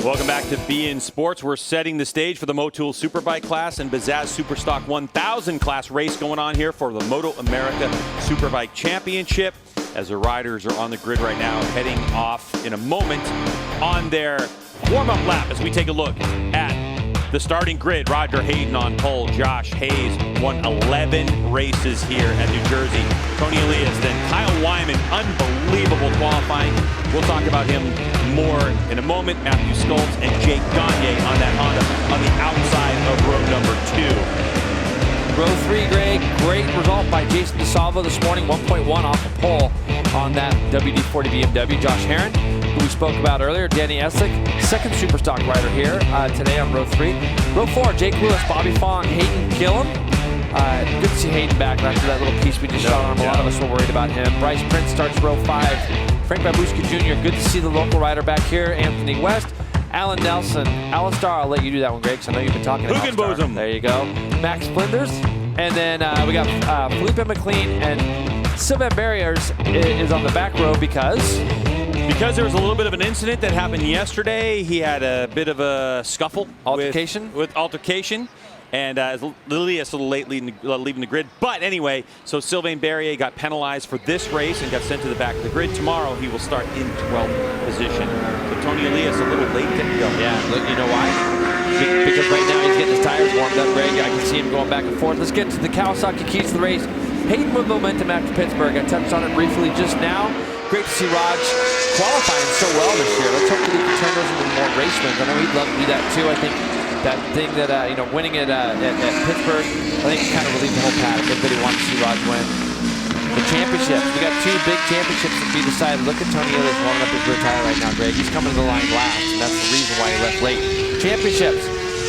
Welcome back to Be In Sports. We're setting the stage for the MotoAmerica Superbike class and Bazaz Superstock 1000 class race going on here for the MotoAmerica Superbike Championship, as the riders are on the grid right now, heading off in a moment on their warm-up lap as we take a look at the starting grid. Roger Hayden on pole. Josh Hayes won 11 races here at New Jersey. Toni Elias, then Kyle Wyman, unbelievable qualifying. We'll talk about him more in a moment. Matthew Skoltz and Jake Gagne on that Honda on the outside of row number 2. Row 3, Greg, great result by Jason DeSalvo this morning, 1.1 off the pole on that WD-40 BMW. Josh Herrin, who we spoke about earlier, Danny Essick, second Superstock rider here today on row 3. Row 4, Jake Lewis, Bobby Fong, Hayden Gillum. Good to see Hayden back after that little piece we just shot on him. A lot of us were worried about him. Bryce Prince starts row 5. Frank Babushka Jr., good to see the local rider back here. Anthony West, Alan Nelson, Alistar, I'll let you do that one, Greg, because I know you've been talking about Alistar. There you go. Max Flinders. And then we got Felipe McLean, and Sylvain Barriers is on the back row because there was a little bit of an incident that happened yesterday. He had a bit of a scuffle. Altercation? With altercation. And Elias a little late leaving the grid. But anyway, so Sylvain Barrier got penalized for this race and got sent to the back of the grid. Tomorrow he will start in 12th position. So Toni Elias a little late getting going. Yeah, look, you know why? Because right now he's getting his tires warmed up, Greg. I can see him going back and forth. Let's get to the Kawasaki keys to the race. Hayden with momentum after Pittsburgh. I touched on it briefly just now. Great to see Raj qualifying so well this year. Let's hope that he can turn those into more race wins. I know he'd love to do that too. I think that thing that, winning it at Pittsburgh, I think it kind of relieved the whole paddock. Everybody wants to see Raj win. The championships. We got 2 big championships to be decided. Look at Toni Elias warming up his rear tire right now, Greg. He's coming to the line last, and that's the reason why he left late. Championships.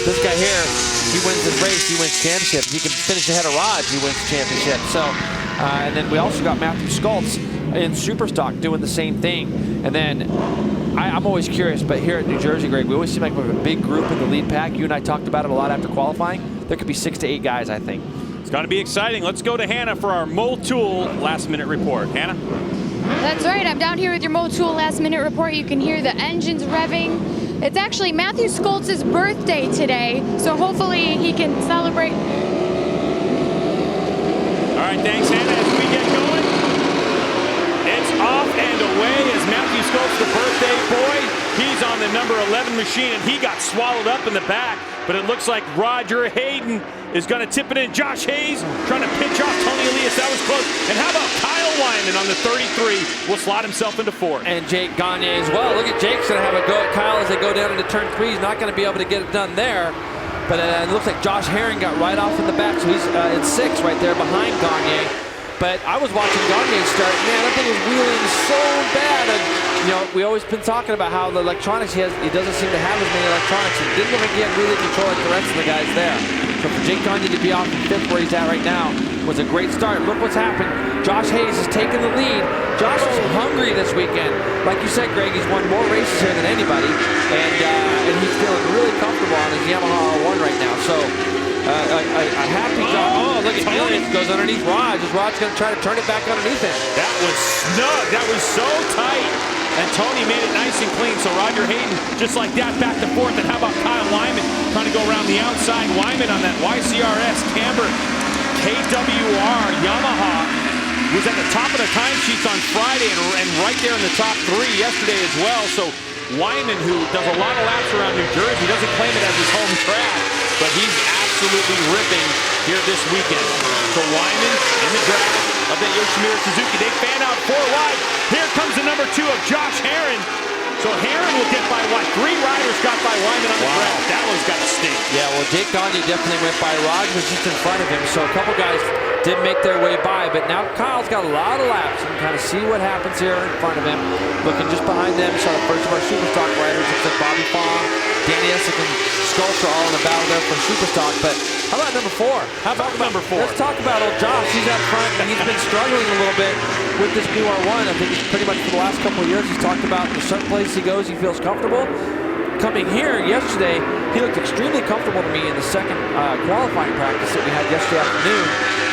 This guy here, he wins this race, he wins championship. If he can finish ahead of Raj, he wins the championship. So, and then we also got Matthew Skoltz in Superstock doing the same thing. And then I'm always curious, but here at New Jersey, Greg, we always seem like we have a big group in the lead pack. You and I talked about it a lot after qualifying. There could be 6 to 8 guys, I think. It's going to be exciting. Let's go to Hannah for our MoTool last-minute report. Hannah? That's right. I'm down here with your MoTool last-minute report. You can hear the engines revving. It's actually Matthew Skoltz's birthday today, so hopefully he can celebrate. All right, thanks, Hannah. As we get going, it's off and away as Matthew Skoltz, the birthday boy. He's on the number 11 machine, and he got swallowed up in the back. But it looks like Roger Hayden is going to tip it in. Josh Hayes trying to pitch off Toni Elias. That was close. And how about Kyle Wyman on the 33 will slot himself into 4th. And Jake Gagne as well. Look at Jake's going to have a go at Kyle as they go down into turn 3. He's not going to be able to get it done there. But it looks like Josh Herrin got right off in the back. So he's in 6th right there behind Gagne. But I was watching Gagne start. Man, that thing was wheeling so bad. And, you know, we always been talking about how the electronics he doesn't seem to have as many electronics. He didn't look like he had really control like the rest of the guys there. So for Jake Gagne to be off in 5th where he's at right now was a great start. Look what's happened. Josh Hayes is taking the lead. Josh is hungry this weekend. Like you said, Greg, he's won more races here than anybody. And he's feeling really comfortable on his Yamaha R1 right now. So a happy job. Oh, look at Elias goes underneath Raj. Is Raj going to try to turn it back underneath him? That was snug. That was so tight. And Toni made it nice and clean. So Roger Hayden, just like that, back to 4th. And how about Kyle Wyman trying to go around the outside? Wyman on that YCRS Camber KWR Yamaha was at the top of the timesheets on Friday and right there in the top 3 yesterday as well. So Wyman, who does a lot of laps around New Jersey, doesn't claim it as his home track, but he's absolutely ripping here this weekend. So Wyman in the draft of the Yoshimura Suzuki. They fan out 4 wide. Here comes the number 2 of Josh Herrin. So Herrin will get by what? 3 riders got by Wyman on the draft. That one's got to stink. Yeah, well, Jake Gagne definitely went by. Raj was just in front of him, so a couple guys did make their way by, but now Kyle's got a lot of laps. You can kind of see what happens here in front of him. Looking just behind them, saw the first of our Superstock riders. Looks like Bobby Fong, Danny Essick, and Skoltz are all in the battle there for Superstock. But how about number 4? How about number 4? Let's talk about old Josh. He's out front, and he's been struggling a little bit with this new R1. I think it's pretty much for the last couple of years. He's talked about in certain places he goes, he feels comfortable. Coming here yesterday, he looked extremely comfortable to me in the second qualifying practice that we had yesterday afternoon.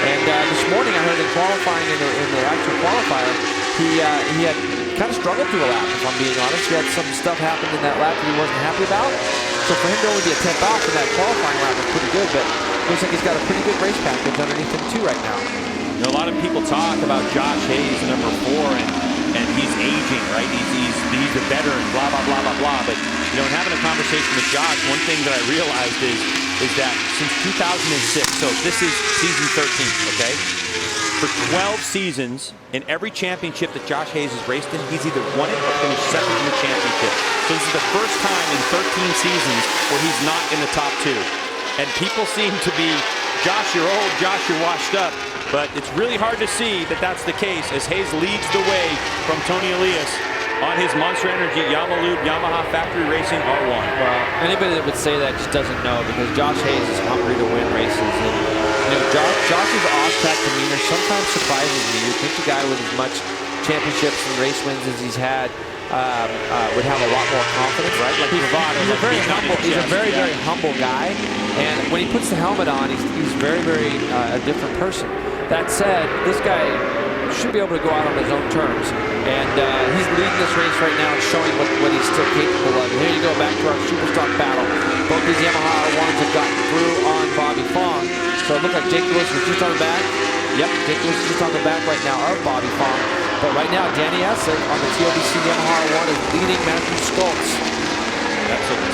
And this morning I heard him qualifying in the actual qualifier. He had kind of struggled through a lap, if I'm being honest. He had some stuff happen in that lap that he wasn't happy about. So for him to only be a 10th off in that qualifying lap was pretty good, but looks like he's got a pretty good race package underneath him too right now. You know, a lot of people talk about Josh Hayes, number 4, and he's aging, right? He's a veteran, blah, blah, blah, blah, blah. But, you know, in having a conversation with Josh, one thing that I realized is that since 2006, so this is season 13, okay? For 12 seasons, in every championship that Josh Hayes has raced in, he's either won it or finished second in the championship. So this is the first time in 13 seasons where he's not in the top 2. And people seem to be, Josh, you're old, Josh, you're washed up. But it's really hard to see that that's the case as Hayes leads the way from Toni Elias on his Monster Energy Yamaha Factory Racing R1. Well, anybody that would say that just doesn't know, because Josh Hayes is hungry to win races. And, you know, Josh's off-track demeanor sometimes surprises me. You'd think the guy with as much championships and race wins as he's had would have a lot more confidence, right? Like he's a very humble. He's a very humble guy, and when he puts the helmet on, he's very a different person. That said, this guy should be able to go out on his own terms, and he's leading this race right now and showing what he's still capable of. And here you go, back to our super stock battle. Both these Yamaha R1s have gotten through on Bobby Fong. So it looked like Jake Lewis was just on the back. Yep, Jake Lewis is just on the back right now of Bobby Fong. But right now, Danny Eslick on the TLBC Yamaha R1 is leading Matthew Skoltz.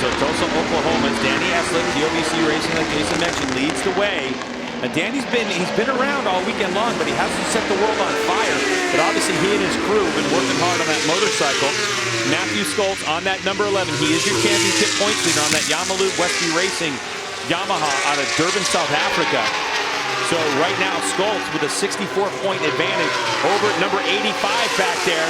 So Tulsa, Oklahoma's Danny Eslick, TLBC Racing, like Jason mentioned, leads the way. And Danny's been around all weekend long, but he hasn't set the world on fire. But obviously he and his crew have been working hard on that motorcycle. Matthew Skoltz on that number 11. He is your championship points leader on that Yamaha Westy Racing Yamaha out of Durban, South Africa. So right now, Skoltz with a 64-point advantage over at number 85 back there.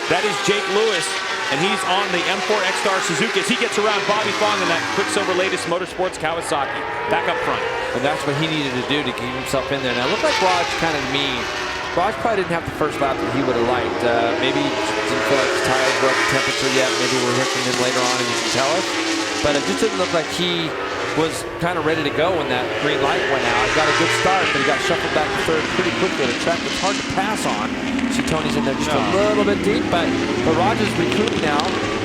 That is Jake Lewis, and he's on the M4 X-Star Suzuki as he gets around Bobby Fong in that Quicksilver Latest Motorsports Kawasaki. Back up front. And that's what he needed to do to keep himself in there. Now, it looked like Raj kind of mean. Raj probably didn't have the first lap that he would have liked. Maybe he didn't feel like his tires were up to temperature yet. Maybe we'll hear from him later on and he can tell us. But it just didn't look like he was kind of ready to go when that green light went out. He got a good start, but he got shuffled back to third pretty quickly. The track was hard to pass on. See, Tony's in there just a little bit deep, but Rogers recouped now,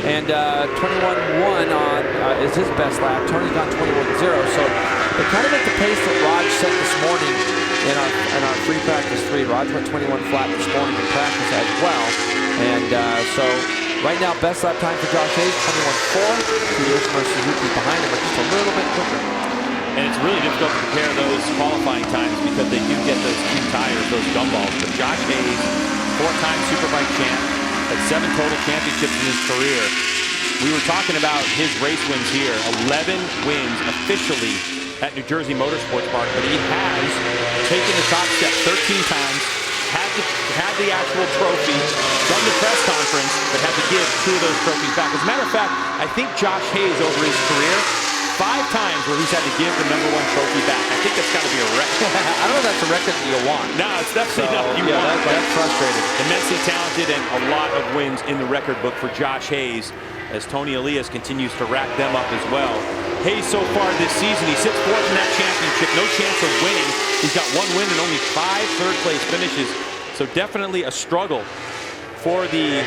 and 21-1 on is his best lap. Tony's gone 21-0, so they're kind of at the pace that Raj set this morning in our free practice 3. Raj went 21 flat this morning in practice as well, and so right now, best lap time for Josh Hayes, 21-4. Yoshimura Suzuki behind him, but just a little bit quicker. And it's really difficult to compare those qualifying times because they do get those 2 tires, those gumballs. But Josh Hayes, 4-time Superbike champ, had 7 total championships in his career. We were talking about his race wins here. 11 wins officially at New Jersey Motorsports Park, but he has taken the top step 13 times, had the actual trophy from the press conference, but had to give 2 of those trophies back. As a matter of fact, I think Josh Hayes over his career, 5 times where he's had to give the #1 trophy back. I think that's got to be a record. I don't know if that's a record that you want. No, it's definitely not you want. That's frustrating. Immensely talented and a lot of wins in the record book for Josh Hayes as Toni Elias continues to rack them up as well. Hayes so far this season, he sits 4th in that championship. No chance of winning. He's got 1 win and only 5 third-place finishes. So definitely a struggle for the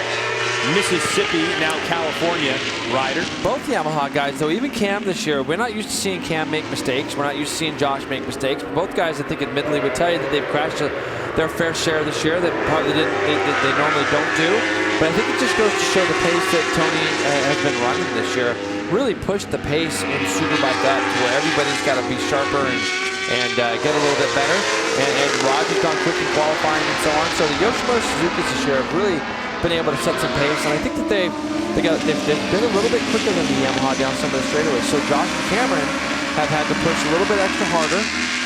Mississippi, now California rider. Both Yamaha guys, though, even Cam this year, we're not used to seeing Cam make mistakes. We're not used to seeing Josh make mistakes. Both guys, I think, admittedly would tell you that they've crashed their fair share this year that probably they normally don't do. But I think it just goes to show the pace that Toni has been running this year. Really pushed the pace in Superbike up to where everybody's got to be sharper and get a little bit better. And Raj has gone quick in qualifying and so on. So the Yoshimura Suzuki's this year have really been able to set some pace, and I think that they've been a little bit quicker than the Yamaha down some of the straightaways. So Josh and Cameron have had to push a little bit extra harder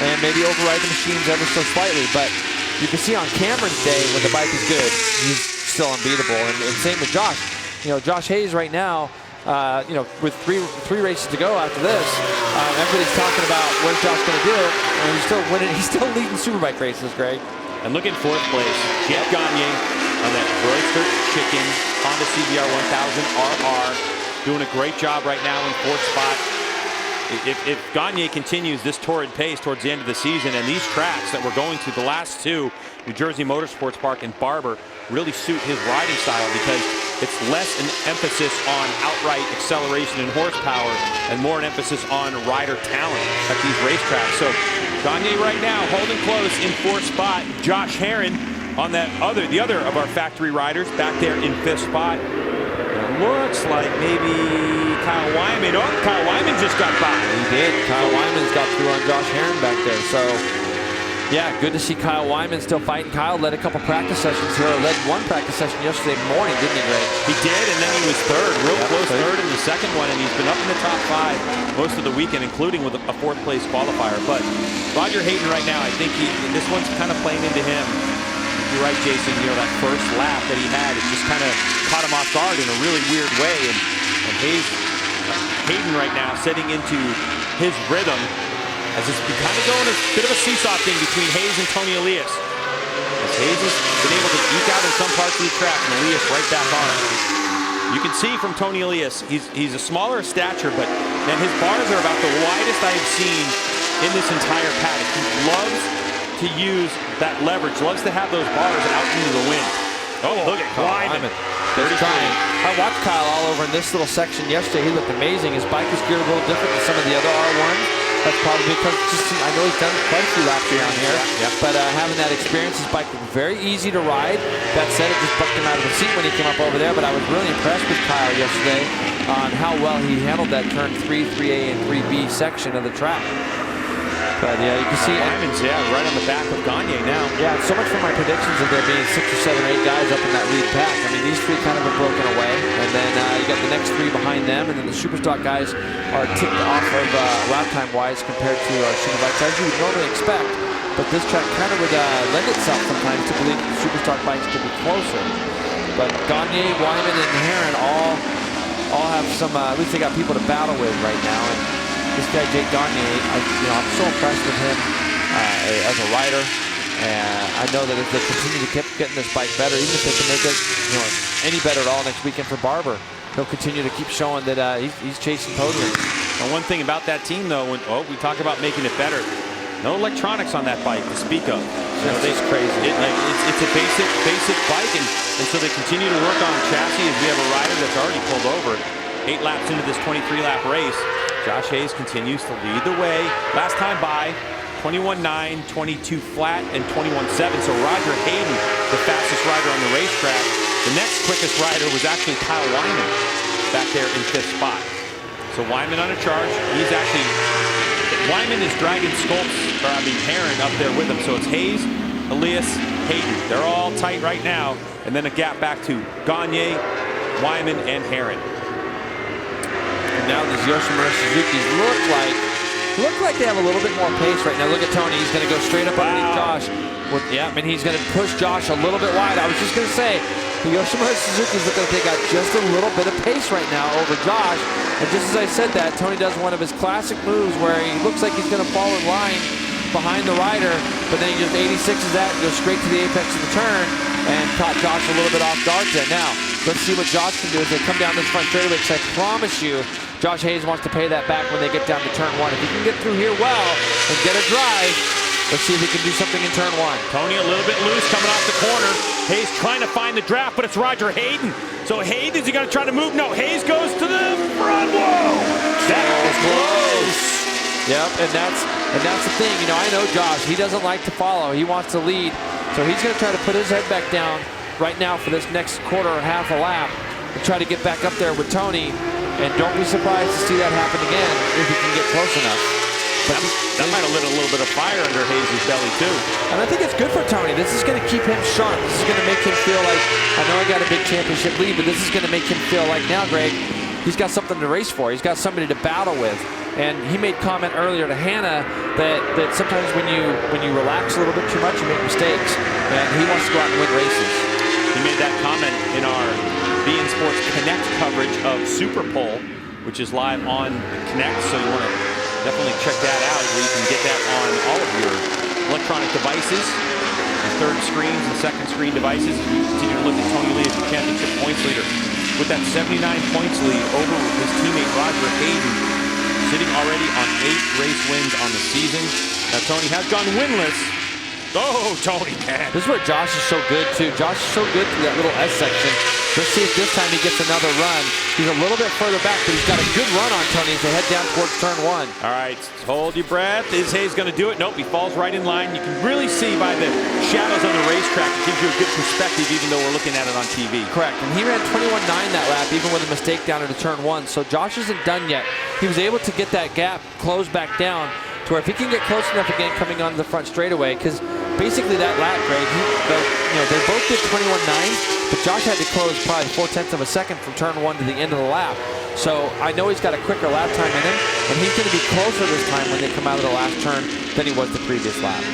and maybe override the machines ever so slightly. But you can see on Cameron's day when the bike is good, he's still unbeatable. And same with Josh. You know, Josh Hayes right now, you know, with three races to go after this, everybody's talking about what's Josh going to do, and he's still winning. He's still leading Superbike races, Greg. And look in 4th place, Jeff Gagne on that Royster Chicken Honda CBR 1000 RR, doing a great job right now in 4th spot. If Gagne continues this torrid pace towards the end of the season, and these tracks that we're going to, the last 2, New Jersey Motorsports Park and Barber, really suit his riding style because it's less an emphasis on outright acceleration and horsepower and more an emphasis on rider talent at these racetracks. So Gagne right now holding close in 4th spot. Josh Herrin on the other of our factory riders back there in 5th spot. It looks like maybe Kyle Wyman. Oh, Kyle Wyman just got by. He did. Kyle Wyman's got through on Josh Herrin back there. So, yeah, good to see Kyle Wyman still fighting. Kyle led a couple practice sessions here, led one practice session yesterday morning, didn't he, Greg? He did, and then he was third, real close third in the second one, and he's been up in the top 5 most of the weekend, including with a 4th place qualifier. But Roger Hayden right now, I think this one's kind of playing into him. You're right, Jason, you know, that first lap that he had, it just kind of caught him off guard in a really weird way, and Hayden right now setting into his rhythm as it's been kind of going a bit of a seesaw thing between Hayes and Toni Elias. As Hayes has been able to eke out in some parts of the track, and Elias right back on him. You can see from Toni Elias, he's a smaller stature, but man, his bars are about the widest I've seen in this entire paddock. He loves to use that leverage, loves to have those bars out into the wind. Oh, look at Wyman. Trying. I watched Kyle all over in this little section yesterday. He looked amazing. His bike was geared a little different than some of the other R1s. That's probably because I know he's done quite a few laps around here. But having that experience, his bike was very easy to ride. That said, it just bucked him out of the seat when he came up over there. But I was really impressed with Kyle yesterday on how well he handled that turn 3, 3A, and 3B section of the track. But yeah, you can see Wyman's right on the back of Gagne now. Yeah, so much for my predictions of there being 6 or 7 or 8 guys up in that lead pack. I mean, these 3 kind of have broken away, and then you got the next 3 behind them, and then the Superstock guys are ticked off of lap time-wise compared to our Superbikes, as you would normally expect. But this track kind of would lend itself sometimes to believe the Superstock bikes could be closer. But Gagne, Wyman, and Herrin all have some. At least they got people to battle with right now. And this guy Jake Gagne, I'm so impressed with him as a rider, and I know that if they continue to keep getting this bike better, even if they can make it any better at all next weekend for Barber, he'll continue to keep showing that he's chasing podiums. And one thing about that team, though, we talk about making it better. No electronics on that bike to speak of. It's crazy. It's a basic bike, and so they continue to work on chassis as we have a rider that's already pulled over 8 laps into this 23-lap race. Josh Hayes continues to lead the way. Last time by, 21.9, 22 flat, and 21.7. So Roger Hayden, the fastest rider on the racetrack. The next quickest rider was actually Kyle Wyman back there in 5th spot. So Wyman on a charge. Wyman is dragging Herrin up there with him. So it's Hayes, Elias, Hayden. They're all tight right now. And then a gap back to Gagne, Wyman, and Herrin. Now these Yoshimura Suzukis look like they have a little bit more pace right now. Look at Toni. He's going to go straight up underneath Josh. I mean, he's going to push Josh a little bit wide. I was just going to say, the Yoshimura Suzukis look like they got just a little bit of pace right now over Josh. And just as I said that, Toni does one of his classic moves where he looks like he's going to fall in line behind the rider, but then he just 86s that and goes straight to the apex of the turn and caught Josh a little bit off guard there. Now, let's see what Josh can do as they come down this front straightaway, because I promise you, Josh Hayes wants to pay that back when they get down to turn 1. If he can get through here well and get a drive, let's see if he can do something in turn 1. Toni a little bit loose coming off the corner. Hayes trying to find the draft, but it's Roger Hayden. So Hayden, is he going to try to move? No, Hayes goes to the front. Whoa! That was close. Yep, and that's the thing. I know Josh. He doesn't like to follow. He wants to lead. So he's going to try to put his head back down right now for this next quarter or half a lap and try to get back up there with Toni. And don't be surprised to see that happen again if he can get close enough. But that might have lit a little bit of fire under Hayes' belly, too. And I think it's good for Toni. This is going to keep him sharp. This is going to make him feel like, I know I got a big championship lead, but this is going to make him feel like now, Greg, he's got something to race for. He's got somebody to battle with. And he made comment earlier to Hannah that sometimes when you relax a little bit too much, you make mistakes. And he wants to go out and win races. He made that comment in our beIN Sports Connect coverage of Super Pole, which is live on Connect. So you want to definitely check that out, where you can get that on all of your electronic devices, your third screens and second screen devices. You continue to look at Toni Elias, your championship points leader, with that 79 points lead over his teammate Roger Hayden, sitting already on 8 race wins on the season. Now Toni has gone winless Oh, Toni, man. This is where Josh is so good, too. Josh is so good through that little S section. Let's see if this time he gets another run. He's a little bit further back, but he's got a good run on Toni as they head down towards turn 1. All right, hold your breath. Is Hayes going to do it? Nope, he falls right in line. You can really see by the shadows on the racetrack. It gives you a good perspective, even though we're looking at it on TV. Correct, and he ran 21.9 that lap, even with a mistake down into turn 1. So Josh isn't done yet. He was able to get that gap closed back down to where if he can get close enough again coming onto the front straightaway, because basically that lap, Greg, they both did 21.9, but Josh had to close probably 0.4 of a second from turn 1 to the end of the lap. So I know he's got a quicker lap time in him, and he's going to be closer this time when they come out of the last turn than he was the previous lap.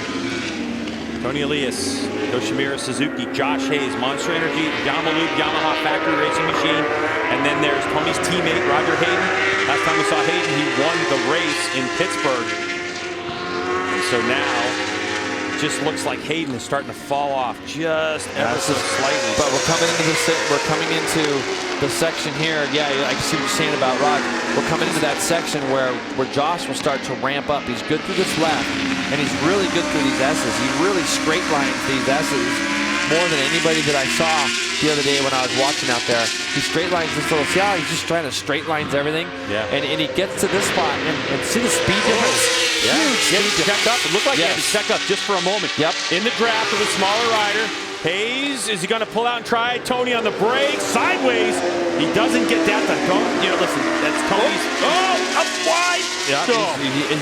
Toni Elias, Yoshimura Suzuki, Josh Hayes, Monster Energy, Yamaha factory racing machine, and then there's Tony's teammate Roger Hayden. Last time we saw Hayden, he won the race in Pittsburgh. And so now it just looks like Hayden is starting to fall off just ever so slightly. But we're coming into the section here. Yeah, I can see what you're saying about Rod. We're coming into that section where Josh will start to ramp up. He's good through this lap, and he's really good through these S's. He really straight lines these S's more than anybody that I saw the other day when I was watching out there. He straight lines this little, see how he's just trying to straight lines everything? Yeah. And he gets to this spot, and see the speed difference? Yeah. Huge speed difference. Check up. It looked like he had to check up just for a moment. Yep. In the draft of a smaller rider. Hayes, is he going to pull out and try? Toni on the brake, sideways. He doesn't get that to go. You know, listen, that's Toni's. Oh, up wide. Yeah,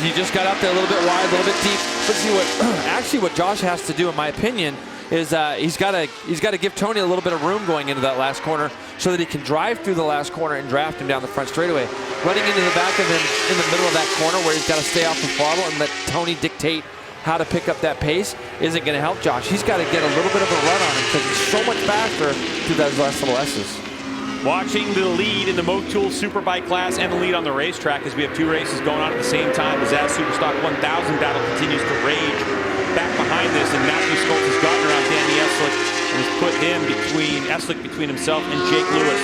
he just got out there a little bit wide, a little bit deep. But see what Josh has to do, in my opinion, is he's got to give Toni a little bit of room going into that last corner so that he can drive through the last corner and draft him down the front straightaway. Running into the back of him in the middle of that corner where he's got to stay off the throttle and let Toni dictate how to pick up that pace isn't going to help Josh. He's got to get a little bit of a run on him because he's so much faster through those last little S's. Watching the lead in the MotoAmerica Superbike class and the lead on the racetrack as we have two races going on at the same time. The Zaz Superstock 1000 battle continues to rage back behind this, and Matthew Schultz has gotten around Danny Eslick and has put Eslick between himself and Jake Lewis.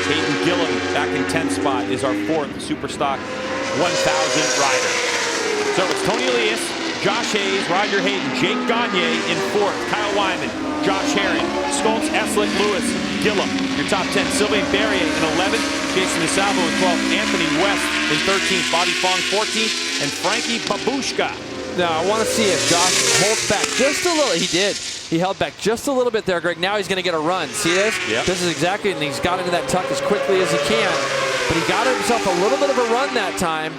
Hayden Gillim back in 10th spot is our 4th Superstock 1000 rider. So it's Toni Elias, Josh Hayes, Roger Hayden, Jake Gagne in 4th, Kyle Wyman, Josh Herring, Schultz, Eslick, Lewis, Gillim, your top 10. Sylvain Berrier in 11th, Jason DeSalvo in 12th, Anthony West in 13th, Bobby Fong 14th, and Frankie Babushka. Now I want to see if Josh holds back just a little. He did. He held back just a little bit there, Greg. Now he's going to get a run. See this? Yep. This is exactly, and he's got into that tuck as quickly as he can. But he got himself a little bit of a run that time.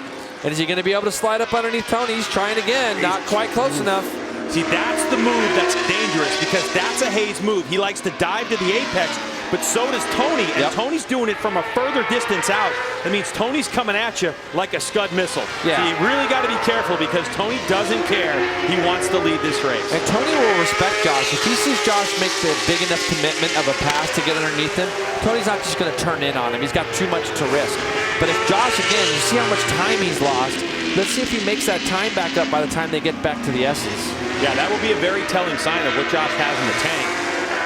And is he going to be able to slide up underneath Toni? He's trying again, not quite close enough. See, that's the move that's dangerous because that's a Hayes move. He likes to dive to the apex, but so does Toni. And Toni's doing it from a further distance out. That means Toni's coming at you like a Scud missile. Yeah. So you really got to be careful because Toni doesn't care. He wants to lead this race. And Toni will respect Josh. If he sees Josh make the big enough commitment of a pass to get underneath him, Toni's not just going to turn in on him. He's got too much to risk. But if Josh, again, you see how much time he's lost. Let's see if he makes that time back up by the time they get back to the S's. Yeah, that will be a very telling sign of what Josh has in the tank.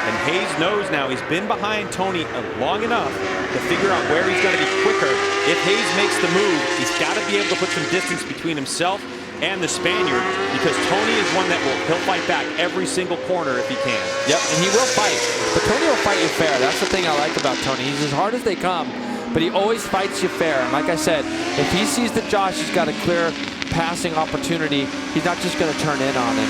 And Hayes knows now he's been behind Toni long enough to figure out where he's going to be quicker. If Hayes makes the move, he's got to be able to put some distance between himself and the Spaniard because Toni is one that he'll fight back every single corner if he can. Yep, and he will fight. But Toni will fight you fair. That's the thing I like about Toni. He's as hard as they come, but he always fights you fair. And like I said, if he sees that Josh has got a clear passing opportunity, he's not just going to turn in on him.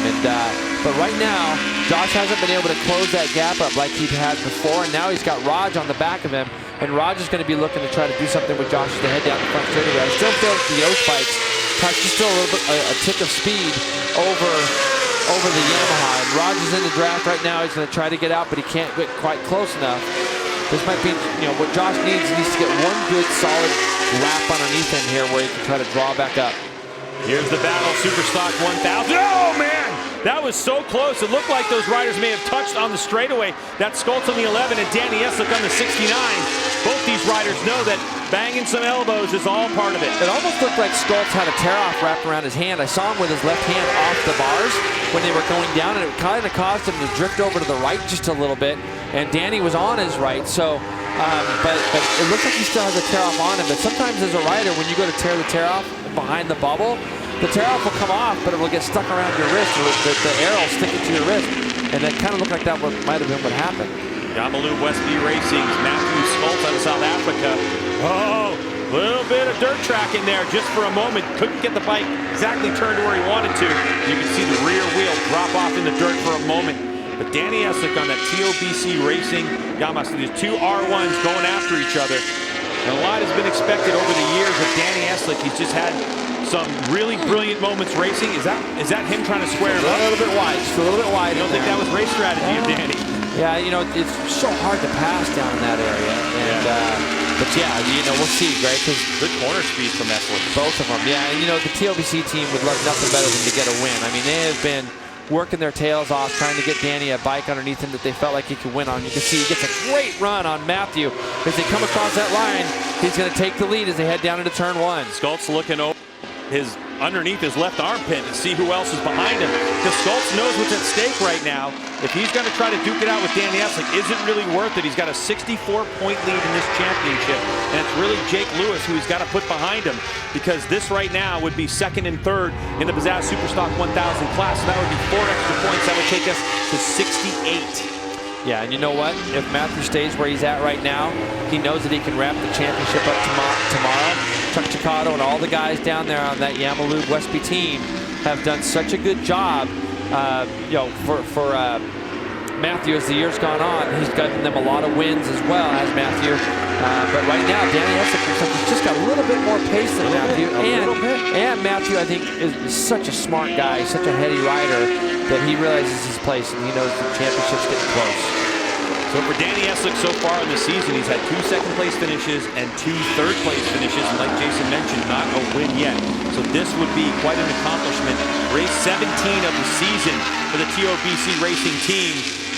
But right now, Josh hasn't been able to close that gap up like he had before, and now he's got Raj on the back of him, and Raj is going to be looking to try to do something with Josh to head down the front straightaway. I still feel like the Yosh bikes touch just still a little bit a tick of speed over the Yamaha, and Raj is in the draft right now. He's going to try to get out, but he can't get quite close enough. This might be, what Josh needs. He needs to get one good solid lap underneath him here where he can try to draw back up. Here's the battle, Superstock 1000. Oh, man! That was so close. It looked like those riders may have touched on the straightaway. That's Schultz on the 11 and Danny Eslick on the 69. Both these riders know that banging some elbows is all part of it. It almost looked like Schultz had a tear-off wrapped around his hand. I saw him with his left hand off the bars when they were going down, and it kind of caused him to drift over to the right just a little bit, and Danny was on his right, so... but it looks like he still has a tear-off on him. But sometimes as a rider, when you go to tear the tear-off behind the bubble, the tear-off will come off, but it will get stuck around your wrist, or the air will stick it to your wrist. And that kind of looked like that might have been what happened. Yamaha Westby Racing's Matthew Schultz out of South Africa. Oh, little bit of dirt track in there just for a moment. Couldn't get the bike exactly turned where he wanted to. You can see the rear wheel drop off in the dirt for a moment. But Danny Eslick on that TOBC Racing Yamaha. So these two R1s going after each other. And a lot has been expected over the years of Danny Eslick. He's just had some really brilliant moments racing. Is that him trying to square him up? A little bit wide, just a little bit wide. You don't think that was race strategy of Danny? Yeah, you know, it's so hard to pass down in that area. And, but yeah, you know, we'll see, Greg, because good corner speed from Eslick. Both of them, yeah. And you know, the TOBC team would love nothing better than to get a win. I mean, they have been working their tails off trying to get Danny a bike underneath him that they felt like he could win on. You can see he gets a great run on Matthew. As they come across that line, he's going to take the lead as they head down into turn one. Schultz looking over underneath his left armpit to see who else is behind him. Because Schultz knows what's at stake right now. If he's going to try to duke it out with Danny Eslick, is it really worth it? He's got a 64-point lead in this championship. And it's really Jake Lewis who he's got to put behind him. Because this right now would be second and third in the Pizzazz Superstock 1000 class. So that would be 4 extra points. That would take us to 68. Yeah, and you know what? If Matthew stays where he's at right now, he knows that he can wrap the championship up tomorrow. Chuck Chicotto and all the guys down there on that Yamaha Westby team have done such a good job, you know, for Matthew as the year's gone on. He's gotten them a lot of wins as well as Matthew. But right now, Danny Eslick has just got a little bit more pace than Matthew. And Matthew, I think, is such a smart guy, such a heady rider, that he realizes his place and he knows the championship's getting close. So for Danny Eslick so far in the season, he's had 2 second-place finishes and 2 third-place finishes. And like Jason mentioned, not a win yet. So this would be quite an accomplishment. Race 17 of the season for the TOBC Racing team.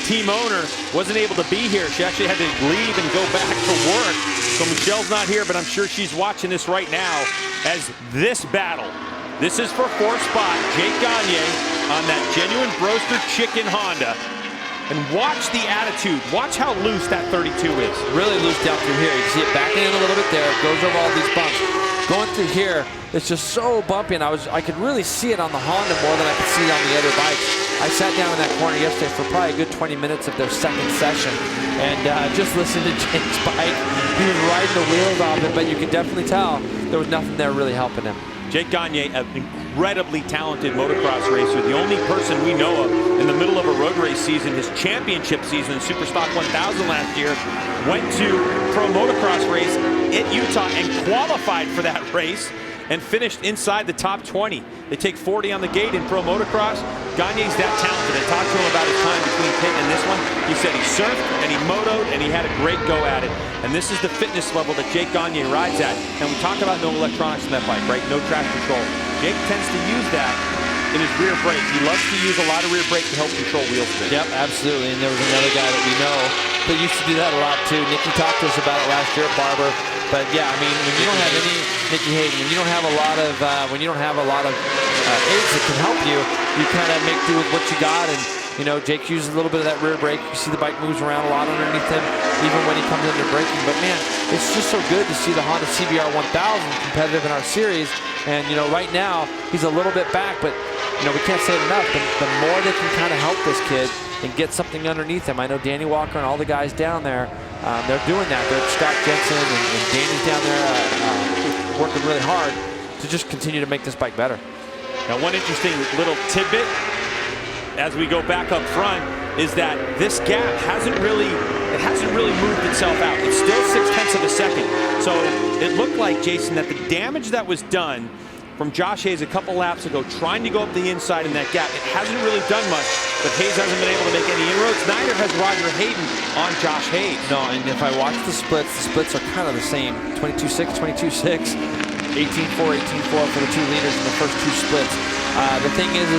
Team owner wasn't able to be here. She actually had to leave and go back to work. So Michelle's not here, but I'm sure she's watching this right now as this battle. This is for 4th spot, Jake Gagne on that genuine Broaster Chicken Honda. And watch the attitude. Watch how loose that 32 is. Really loose down through here. You can see it backing in a little bit there. It goes over all these bumps. Going through here, it's just so bumpy, and I could really see it on the Honda more than I could see it on the other bikes. I sat down in that corner yesterday for probably a good 20 minutes of their second session, and just listened to Jake's bike. He was riding the wheels off it, but you could definitely tell there was nothing there really helping him. Jake Gagne, an incredibly talented motocross racer, the only person we know of in the middle of a road race season, his championship season in Superstock 1000 last year, went to pro motocross race at Utah and qualified for that race and finished inside the top 20. They take 40 on the gate in pro motocross. Gagne's that talented. I talked to him about his time between pit and this one. He said he surfed and he motoed and he had a great go at it. And this is the fitness level that Jake Gagne rides at. And we talk about no electronics on that bike, right? No track control. Jake tends to use that in his rear brake. He loves to use a lot of rear brake to help control wheel spin. Yep, absolutely. And there was another guy that we know that used to do that a lot too. Nicky talked to us about it last year at Barber. But yeah, I mean, when you don't have any Nicky Hayden, when you don't have a lot of aids that can help you, you kind of make do with what you got. And you know, Jake uses a little bit of that rear brake. You see the bike moves around a lot underneath him, even when he comes under braking. But man, it's just so good to see the Honda CBR 1000 competitive in our series. And you know, right now he's a little bit back, but you know, we can't say it enough. The more they can kind of help this kid and get something underneath him. I know Danny Walker and all the guys down there, they're doing that. They're Scott Jensen and Danny's down there working really hard to just continue to make this bike better. Now, one interesting little tidbit as we go back up front is that this gap hasn't really moved itself out. It's still 0.6 of a second. So it looked like, Jason, that the damage that was done from Josh Hayes a couple laps ago trying to go up the inside in that gap, it hasn't really done much, but Hayes hasn't been able to make any inroads. Neither has Roger Hayden on Josh Hayes. No, and if I watch the splits are kind of the same. 22.6, 22.6, 18.4, 18.4 for the 2 leaders in the first 2 splits. The thing is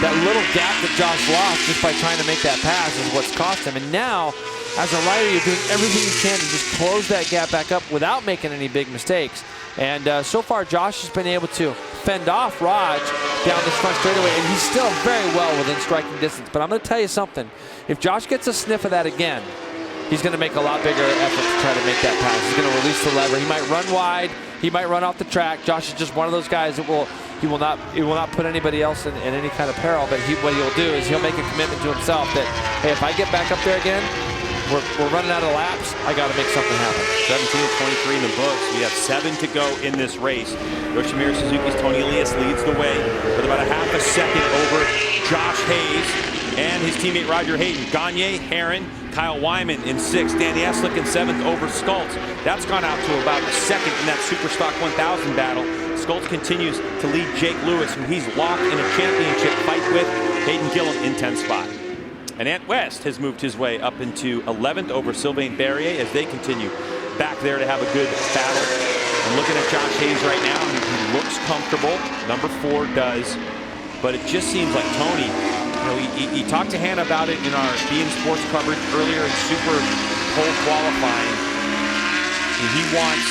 that little gap that Josh lost just by trying to make that pass is what's cost him. And now, as a rider, you're doing everything you can to just close that gap back up without making any big mistakes. And so far, Josh has been able to fend off Raj down this front straightaway, and he's still very well within striking distance. But I'm going to tell you something. If Josh gets a sniff of that again, he's going to make a lot bigger effort to try to make that pass. He's going to release the lever. He might run wide. He might run off the track. Josh is just one of those guys that will He will not put anybody else in any kind of peril, but what he'll do is he'll make a commitment to himself that, hey, if I get back up there again, we're running out of laps, I got to make something happen. 17:23 in the books. We have 7 to go in this race. Yoshimura Suzuki's Toni Elias leads the way with about a half a second over Josh Hayes and his teammate Roger Hayden. Gagne, Herron, Kyle Wyman in 6th. Danny Eslick in 7th over Skultz. That's gone out to about a second in that Superstock 1000 battle. Skultz continues to lead Jake Lewis, who he's locked in a championship fight with. Hayden Gillum in 10th spot. And Ant West has moved his way up into 11th over Sylvain Barrier as they continue back there to have a good battle. I'm looking at Josh Hayes right now. He looks comfortable. Number 4 does. But it just seems like Toni, you know, he talked to Hannah about it in our beIN Sports coverage earlier in Super Pole qualifying. And he wants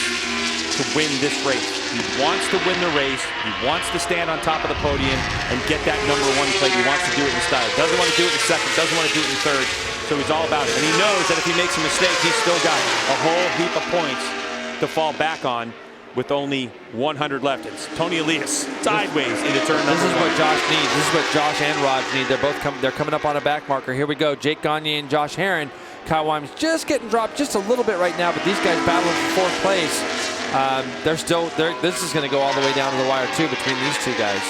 to win this race. He wants to win the race. He wants to stand on top of the podium and get that number 1 plate. He wants to do it in style. Doesn't want to do it in 2nd. Doesn't want to do it in 3rd. So he's all about it. And he knows that if he makes a mistake, he's still got a whole heap of points to fall back on with only 100 left. It's Toni Elias sideways into turn number 1. This is what Josh needs. This is what Josh and Raj need. They're coming up on a back marker. Here we go. Jake Gagne and Josh Herron. Kyle Wyman's just getting dropped just a little bit right now, but these guys battling for 4th place. This is going to go all the way down to the wire too between these two guys.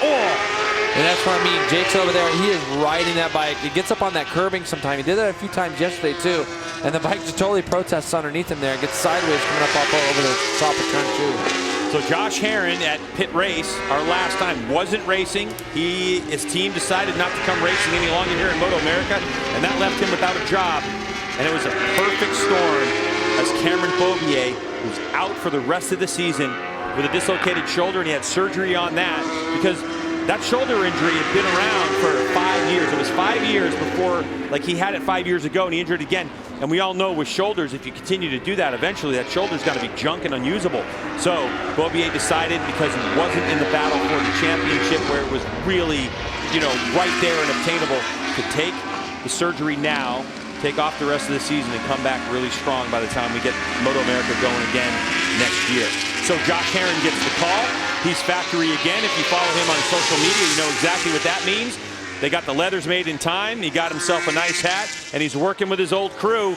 And that's what I mean. Jake's over there. He is riding that bike. He gets up on that curbing sometime. He did that a few times yesterday too. And the bike just totally protests underneath him there and gets sideways coming up over the top of turn 2. So Josh Herron at pit race, our last time, wasn't racing. His team decided not to come racing any longer here in MotoAmerica, and that left him without a job. And it was a perfect storm as Cameron Beaubier, who's out for the rest of the season with a dislocated shoulder, and he had surgery on that because that shoulder injury had been around for 5 years. It was 5 years before, like he had it 5 years ago and he injured again. And we all know with shoulders, if you continue to do that, eventually that shoulder's got to be junk and unusable. So Beaubier decided, because he wasn't in the battle for the championship where it was really, you know, right there and obtainable, to take the surgery now, take off the rest of the season and come back really strong by the time we get MotoAmerica going again next year. So Josh Herron gets the call. He's factory again. If you follow him on social media, you know exactly what that means. They got the leathers made in time. He got himself a nice hat, and he's working with his old crew,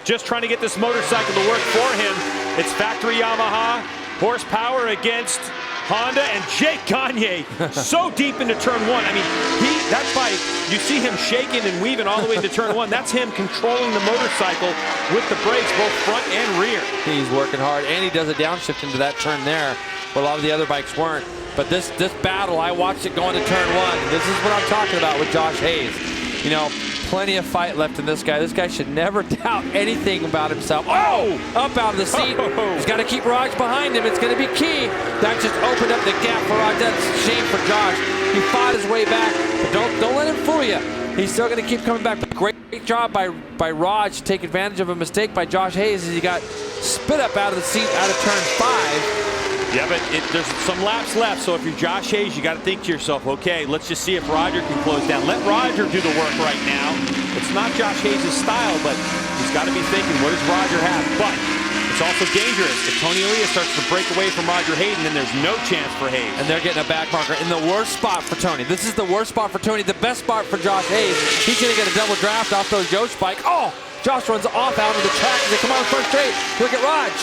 just trying to get this motorcycle to work for him. It's factory Yamaha, horsepower against Honda, and Jake Gagne so deep into turn 1. I mean, that bike, you see him shaking and weaving all the way into turn 1. That's him controlling the motorcycle with the brakes, both front and rear. He's working hard, and he does a downshift into that turn there, where a lot of the other bikes weren't. But this battle, I watched it going to turn 1. This is what I'm talking about with Josh Hayes. You know, plenty of fight left in this guy. This guy should never doubt anything about himself. Oh! Up out of the seat. He's got to keep Raj behind him. It's going to be key. That just opened up the gap for Raj. That's a shame for Josh. He fought his way back, but don't let him fool you. He's still going to keep coming back. But great job by Raj to take advantage of a mistake by Josh Hayes as he got spit up out of the seat out of turn 5. Yeah, but there's some laps left, so if you're Josh Hayes, you got to think to yourself, okay, let's just see if Roger can close down. Let Roger do the work right now. It's not Josh Hayes' style, but he's got to be thinking, what does Roger have? But it's also dangerous. If Toni Elias starts to break away from Roger Hayden, then there's no chance for Hayes. And they're getting a back marker in the worst spot for Toni. This is the worst spot for Toni, the best spot for Josh Hayes. He's going to get a double draft off those Yosh bike. Oh! Josh runs off out of the track as they come on front straight. Look at Raj.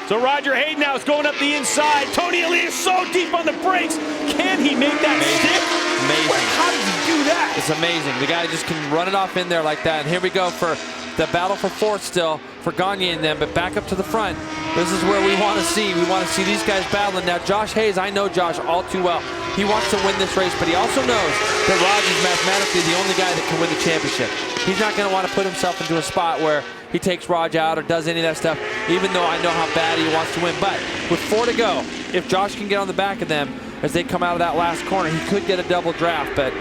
So Roger Hayden now is going up the inside. Toni Elias so deep on the brakes. Can he make that stick? Amazing. Wait, how does he do that? It's amazing. The guy just can run it off in there like that. And here we go for the battle for 4th still for Gagne and them, but back up to the front. This is where we want to see. We want to see these guys battling. Now, Josh Hayes, I know Josh all too well. He wants to win this race, but he also knows that Raj is mathematically the only guy that can win the championship. He's not going to want to put himself into a spot where he takes Raj out or does any of that stuff, even though I know how bad he wants to win. But with 4 to go, if Josh can get on the back of them as they come out of that last corner, he could get a double draft, but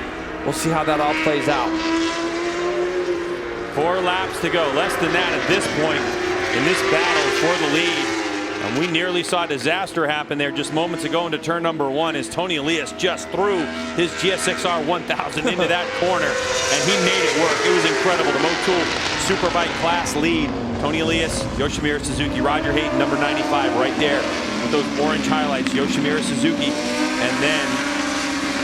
we'll see how that all plays out. 4 laps to go, less than that at this point in this battle for the lead. And we nearly saw a disaster happen there just moments ago into turn number 1 as Toni Elias just threw his GSXR 1000 into that corner, and he made it work. It was incredible. The MotoAmerica Superbike class lead. Toni Elias, Yoshimura Suzuki, Roger Hayden, number 95 right there with those orange highlights. Yoshimura Suzuki and then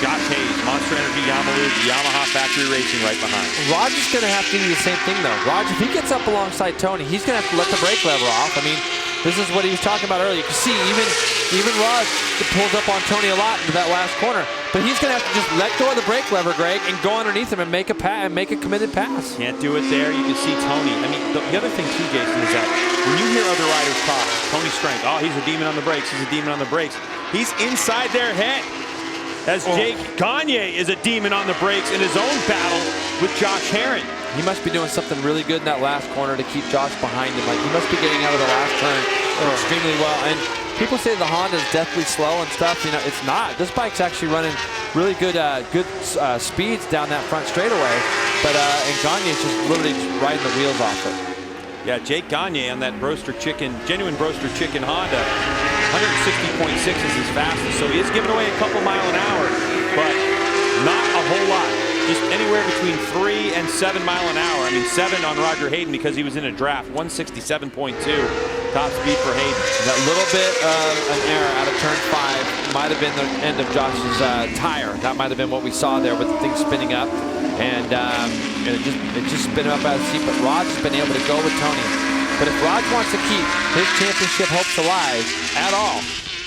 Josh Hayes, Monster Energy Yamaha Factory Racing right behind. Roger's going to have to do the same thing, though. Roger, if he gets up alongside Toni, he's going to have to let the brake lever off. I mean, this is what he was talking about earlier. You can see even Rod pulls up on Toni a lot into that last corner. But he's going to have to just let go of the brake lever, Greg, and go underneath him and make a committed pass. Can't do it there. You can see Toni. I mean, the other thing too, Jason, is that when you hear other riders talk, Toni Strength, oh, he's a demon on the brakes. He's a demon on the brakes. He's inside their head. As Jake Gagne is a demon on the brakes in his own battle with Josh Herrin. He must be doing something really good in that last corner to keep Josh behind him. Like, he must be getting out of the last turn extremely well. And people say the Honda is deathly slow and stuff. You know, it's not. This bike's actually running really good speeds down that front straightaway. But and Gagne's just literally riding the wheels off it. Yeah, Jake Gagne on that genuine Broaster Chicken Honda. 160.6 is his fastest, so he is giving away a couple mile an hour, but not a whole lot. Just anywhere between 3 and 7 mile an hour. I mean, 7 on Roger Hayden because he was in a draft. 167.2 top speed for Hayden. That little bit of an error out of turn 5 might have been the end of Josh's tire. That might have been what we saw there with things spinning up, and it just spin him up out of the seat. But Rod's been able to go with Toni. But if Rod wants to keep his championship hopes alive at all,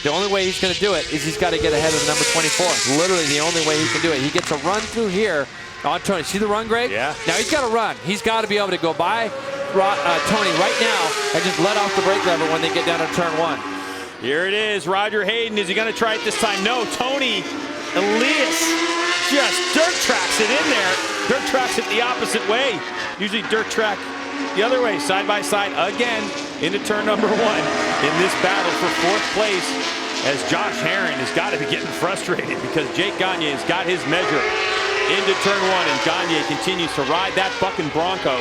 the only way he's going to do it is he's got to get ahead of the number 24. Literally the only way he can do it. He gets a run through here on Toni. See the run, Greg? Yeah. Now he's got to run. He's got to be able to go by Toni right now and just let off the brake lever when they get down to turn 1. Here it is, Roger Hayden. Is he going to try it this time? No, Toni Elias just dirt tracks it in there. Dirt tracks it the opposite way. Usually dirt track the other way, side by side again into turn number 1 in this battle for 4th place, as Josh Herrin has got to be getting frustrated because Jake Gagne has got his measure into turn 1, and Gagne continues to ride that bucking Bronco.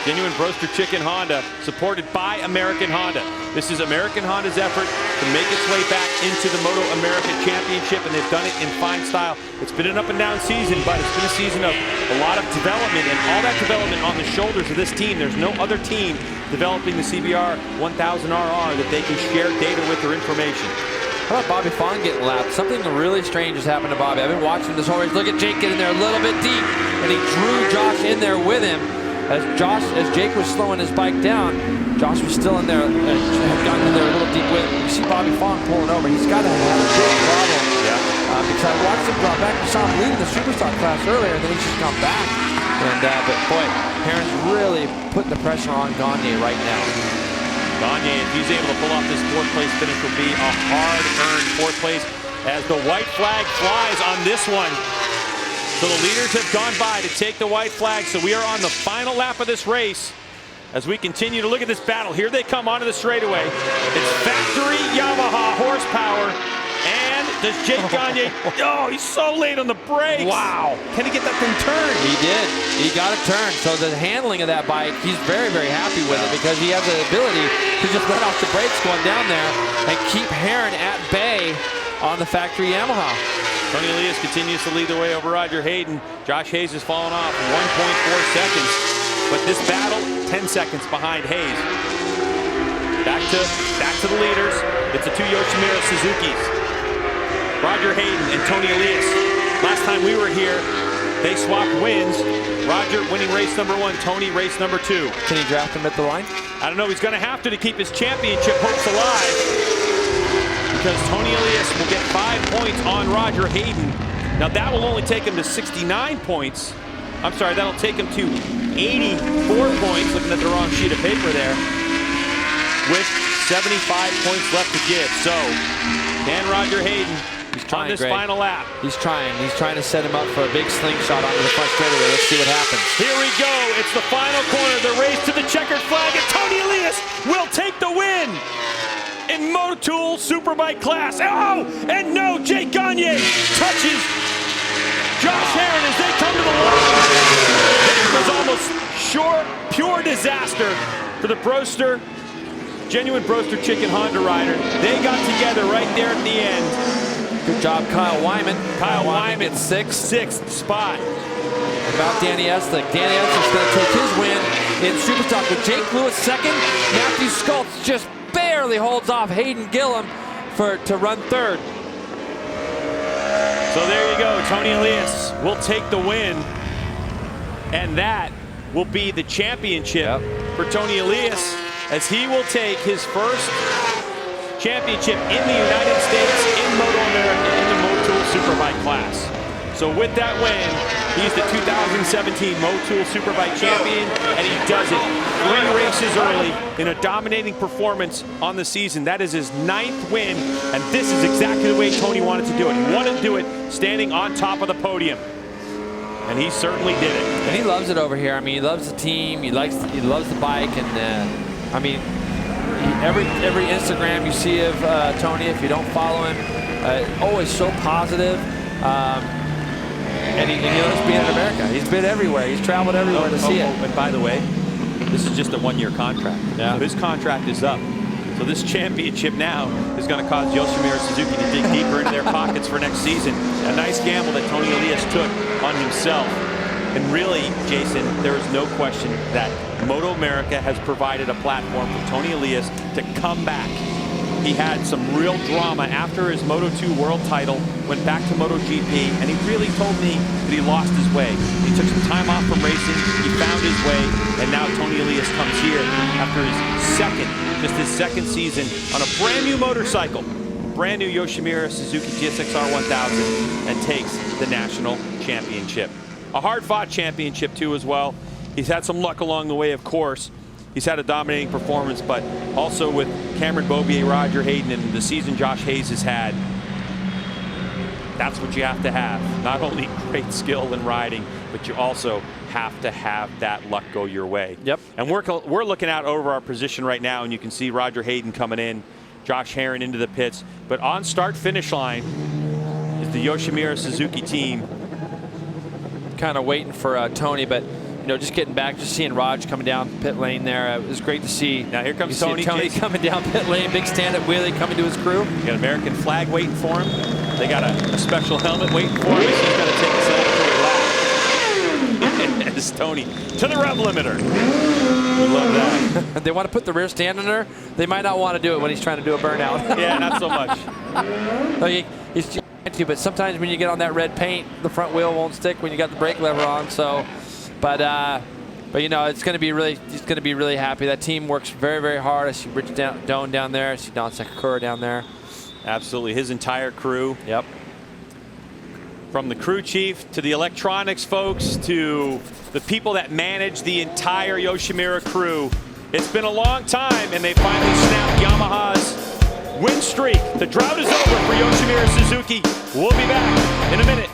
Genuine Broaster Chicken Honda, supported by American Honda. This is American Honda's effort to make its way back into the MotoAmerica Championship, and they've done it in fine style. It's been an up and down season, but it's been a season of a lot of development, and all that development on the shoulders of this team. There's no other team developing the CBR 1000RR that they can share data with or information. How about Bobby Fong getting lapped? Something really strange has happened to Bobby. I've been watching this whole race. Look at Jake getting there a little bit deep, and he drew Josh in there with him. As Jake was slowing his bike down, Josh was still in there, had gotten in there a little deep with him. You see Bobby Fong pulling over. He's got to have a big problem. Yeah. Because I watched him drop back. I saw him leading the Superstar class earlier, and then he's just gone back. And but boy, Herrin's really putting the pressure on Gagne right now. Gagne, if he's able to pull off this 4th place finish, will be a hard-earned 4th place as the white flag flies on this one. So the leaders have gone by to take the white flag. So we are on the final lap of this race as we continue to look at this battle. Here they come onto the straightaway. It's factory Yamaha horsepower. And does Jake Gagne, oh, he's so late on the brakes. Wow. Can he get that thing turned? He did. He got it turned. So the handling of that bike, he's very, very happy with it because he has the ability to just let off the brakes going down there and keep Herrin at bay on the factory Yamaha. Toni Elias continues to lead the way over Roger Hayden. Josh Hayes has fallen off 1.4 seconds. But this battle, 10 seconds behind Hayes. Back to the leaders. It's the 2 Yoshimura Suzukis. Roger Hayden and Toni Elias. Last time we were here, they swapped wins. Roger winning race number 1, Toni race number 2. Can he draft him at the line? I don't know. He's going to have to keep his championship hopes alive, because Toni Elias will get 5 points on Roger Hayden. Now that will only take him to 69 points. I'm sorry, that'll take him to 84 points, looking at the wrong sheet of paper there, with 75 points left to give. So, can Roger Hayden on this final lap? He's trying to set him up for a big slingshot onto the front straightaway. Let's see what happens. Here we go. It's the final corner, the race to the checkered flag, and Toni Elias will take the win in MotoAmerica Superbike class. Oh, and no, Jake Gagne touches Josh Herrin as they come to the line. It was almost pure disaster for the Broaster, genuine Broaster Chicken Honda rider. They got together right there at the end. Good job, Kyle Wyman. Kyle Wyman, 6th spot. About Danny Eslick. Danny Eslick's going to take his win in Superstock with Jake Lewis 2nd. Matthew Scults just barely holds off Hayden Gillum to run 3rd. So there you go. Toni Elias will take the win. And that will be the championship for Toni Elias, as he will take his first championship in the United States in MotoAmerica in the MotoAmerica Superbike class. So with that win, he's the 2017 MotoAmerica Superbike champion, and he does it 3 races early in a dominating performance on the season. That is his 9th win, and this is exactly the way Toni wanted to do it. He wanted to do it standing on top of the podium, and he certainly did it. And he loves it over here. I mean, he loves the team. He loves the bike, and I mean, every Instagram you see of Toni, if you don't follow him, always so positive. And he loves being in America. He's been everywhere. He's traveled everywhere to see it. And by the way, this is just a 1-year contract. Yeah. So his contract is up. So this championship now is going to cause Yoshimura Suzuki to dig deeper into their pockets for next season. A nice gamble that Toni Elias took on himself. And really, Jason, there is no question that MotoAmerica has provided a platform for Toni Elias to come back. He had some real drama after his Moto2 world title, went back to MotoGP, and he really told me that he lost his way. He took some time off from racing, he found his way, and now Toni Elias comes here after his second season on a brand new motorcycle, brand new Yoshimura Suzuki GSX-R 1000, and takes the national championship. A hard-fought championship too as well. He's had some luck along the way, of course. He's had a dominating performance, but also with Cameron Beaubier, Roger Hayden, and the season Josh Hayes has had, that's what you have to have. Not only great skill in riding, but you also have to have that luck go your way. Yep. And we're looking out over our position right now, and you can see Roger Hayden coming in, Josh Herron into the pits. But on start-finish line is the Yoshimura Suzuki team. Kind of waiting for Toni, but you know, just getting back, just seeing Raj coming down pit lane there. It was great to see. Now here comes Toni. Toni coming down pit lane, big stand-up wheelie coming to his crew. You got an American flag waiting for him. They got a special helmet waiting for him. He's going to take a celebratory lap. It's Toni to the rev limiter. We love that. They want to put the rear stand in there. They might not want to do it when he's trying to do a burnout. Yeah, not so much. He's trying to, but sometimes when you get on that red paint, the front wheel won't stick when you got the brake lever on. So. But you know, it's going to be really, he's going to be really happy. That team works very, very hard. I see Rich Doan down there. I see Don Sakura down there. Absolutely, his entire crew. Yep. From the crew chief to the electronics folks to the people that manage the entire Yoshimura crew. It's been a long time, and they finally snapped Yamaha's win streak. The drought is over for Yoshimura Suzuki. We'll be back in a minute.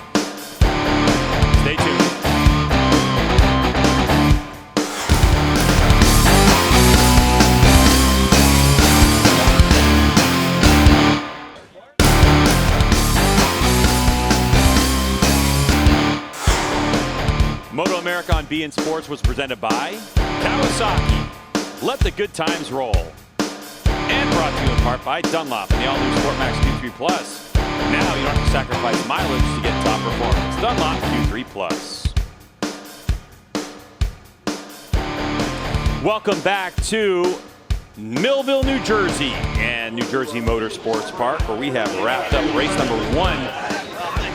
Stay tuned. MotoAmerica on beIN Sports was presented by Kawasaki. Let the good times roll. And brought to you in part by Dunlop and the all-new SportMax Q3 Plus. Now you don't have to sacrifice mileage to get top performance. Dunlop Q3 Plus. Welcome back to Millville, New Jersey, and New Jersey Motorsports Park, where we have wrapped up race number 1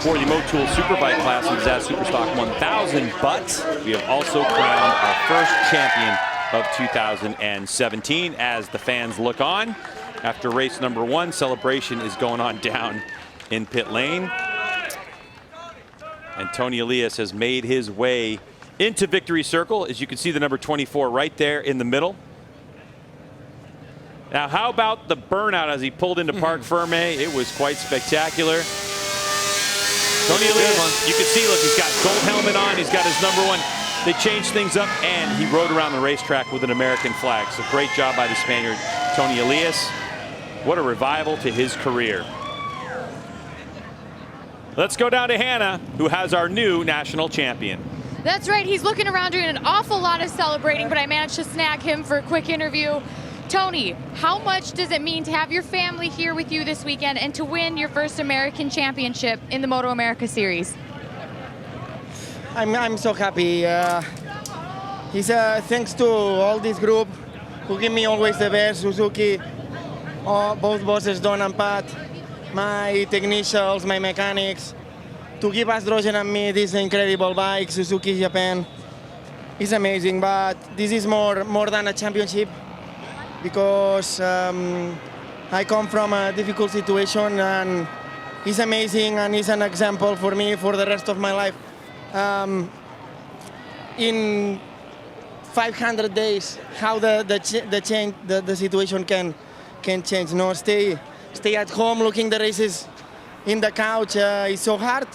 for the MotoAmerica Superbike class of Zaz Superstock 1000, but we have also crowned our first champion of 2017 as the fans look on. After race number 1, celebration is going on down in pit lane. And Toni Elias has made his way into victory circle. As you can see, the number 24 right there in the middle. Now, how about the burnout as he pulled into Parc Ferme? It was quite spectacular. Toni Elias, you can see, look, he's got gold helmet on, he's got his number 1. They changed things up, and he rode around the racetrack with an American flag. So great job by the Spaniard, Toni Elias. What a revival to his career. Let's go down to Hannah, who has our new national champion. That's right, he's looking around doing an awful lot of celebrating, but I managed to snag him for a quick interview. Toni, how much does it mean to have your family here with you this weekend and to win your first American championship in the MotoAmerica Series? I'm so happy. It's thanks to all this group who give me always the best. Suzuki, both bosses, Don and Pat, my technicians, my mechanics, to give us Drogen and me this incredible bike, Suzuki Japan. It's amazing, but this is more than a championship because I come from a difficult situation, and it's amazing and it's an example for me for the rest of my life. In 500 days, how the situation can change. No, stay at home looking the races in the couch. It's so hard,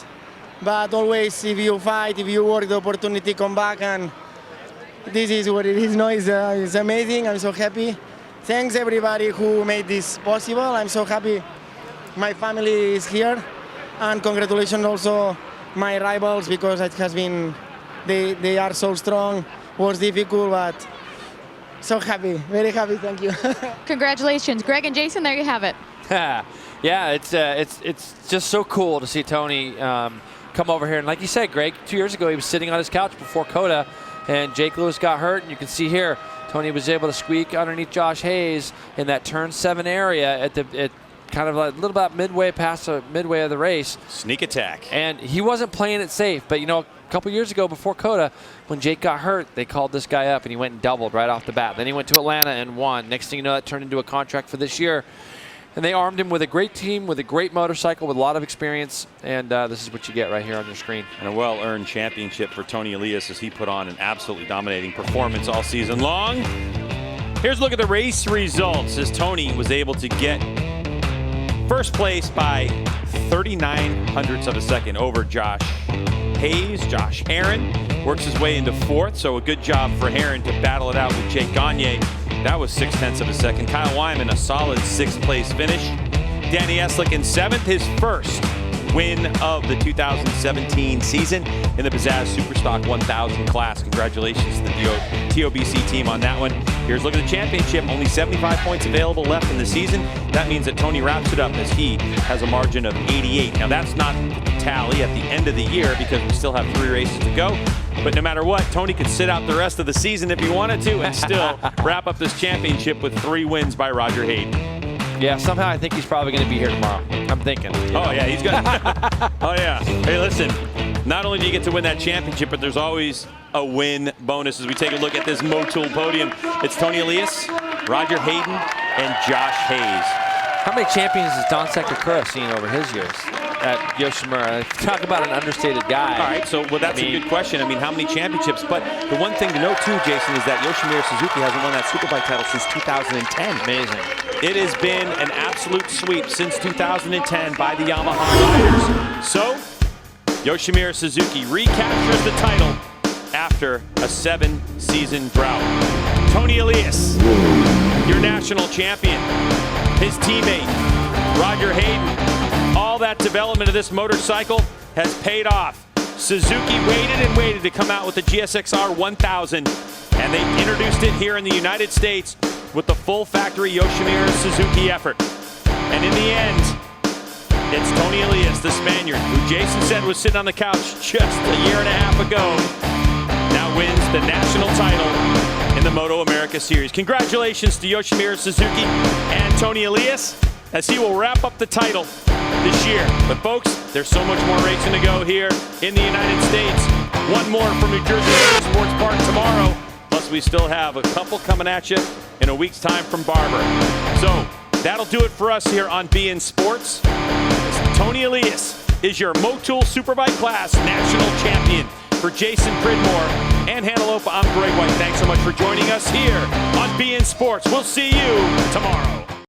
but always if you fight, if you work, the opportunity come back, and this is what it is. No, it's amazing. I'm so happy. Thanks everybody who made this possible. I'm so happy my family is here, and congratulations also my rivals, because it has been, they are so strong. Was difficult, but so happy, very happy. Thank you. Congratulations, Greg and Jason. There you have it. Yeah, it's just so cool to see Toni come over here. And like you said, Greg, 2 years ago he was sitting on his couch before COTA, and Jake Lewis got hurt, and you can see here Toni was able to squeak underneath Josh Hayes in that turn 7 area at kind of like a little bit midway past the midway of the race. Sneak attack. And he wasn't playing it safe, but you know, a couple years ago before COTA, when Jake got hurt, they called this guy up and he went and doubled right off the bat. Then he went to Atlanta and won. Next thing you know, that turned into a contract for this year. And they armed him with a great team, with a great motorcycle, with a lot of experience, and this is what you get right here on your screen. And a well-earned championship for Toni Elias as he put on an absolutely dominating performance all season long. Here's a look at the race results as Toni was able to get first place by 39/100ths of a second over Josh Hayes. Josh Herron works his way into 4th, so a good job for Herron to battle it out with Jake Gagne. That was 0.6 of a second. Kyle Wyman, a solid 6th place finish. Danny Eslick in 7th, his first win of the 2017 season in the Pizzazz Superstock 1000 class. Congratulations to the TOBC team on that one. Here's a look at the championship. Only 75 points available left in the season. That means that Toni wraps it up as he has a margin of 88. Now that's not the tally at the end of the year because we still have 3 races to go. But no matter what, Toni could sit out the rest of the season if he wanted to and still wrap up this championship with 3 wins by Roger Hayden. Yeah, somehow I think he's probably going to be here tomorrow. I'm thinking. Oh, yeah, he's going to. Oh, yeah. Hey, listen, not only do you get to win that championship, but there's always a win bonus as we take a look at this Motul podium. It's Toni Elias, Roger Hayden, and Josh Hayes. How many champions has Don Sekakura seen over his years at Yoshimura? Talk about an understated guy. All right, so that's a good question. I mean, how many championships? But the one thing to note, too, Jason, is that Yoshimura Suzuki hasn't won that Superbike title since 2010. Amazing. It has been an absolute sweep since 2010 by the Yamaha riders. So, Yoshimura Suzuki recaptures the title after a 7-season drought. Toni Elias, your national champion. His teammate, Roger Hayden. All that development of this motorcycle has paid off. Suzuki waited and waited to come out with the GSXR 1000, and they introduced it here in the United States with the full factory Yoshimura Suzuki effort. And in the end, it's Toni Elias, the Spaniard, who Jason said was sitting on the couch just a year and a half ago, now wins the national title in the MotoAmerica Series. Congratulations to Yoshimura Suzuki and Toni Elias as he will wrap up the title this year. But folks, there's so much more racing to go here in the United States. One more from New Jersey Sports Park tomorrow. Plus, we still have a couple coming at you in a week's time from Barber. So that'll do it for us here on beIN Sports. Toni Elias is your Motul Superbike class national champion. For Jason Pridmore and Hannah Lopa, I'm Greg White. Thanks so much for joining us here on beIN Sports. We'll see you tomorrow.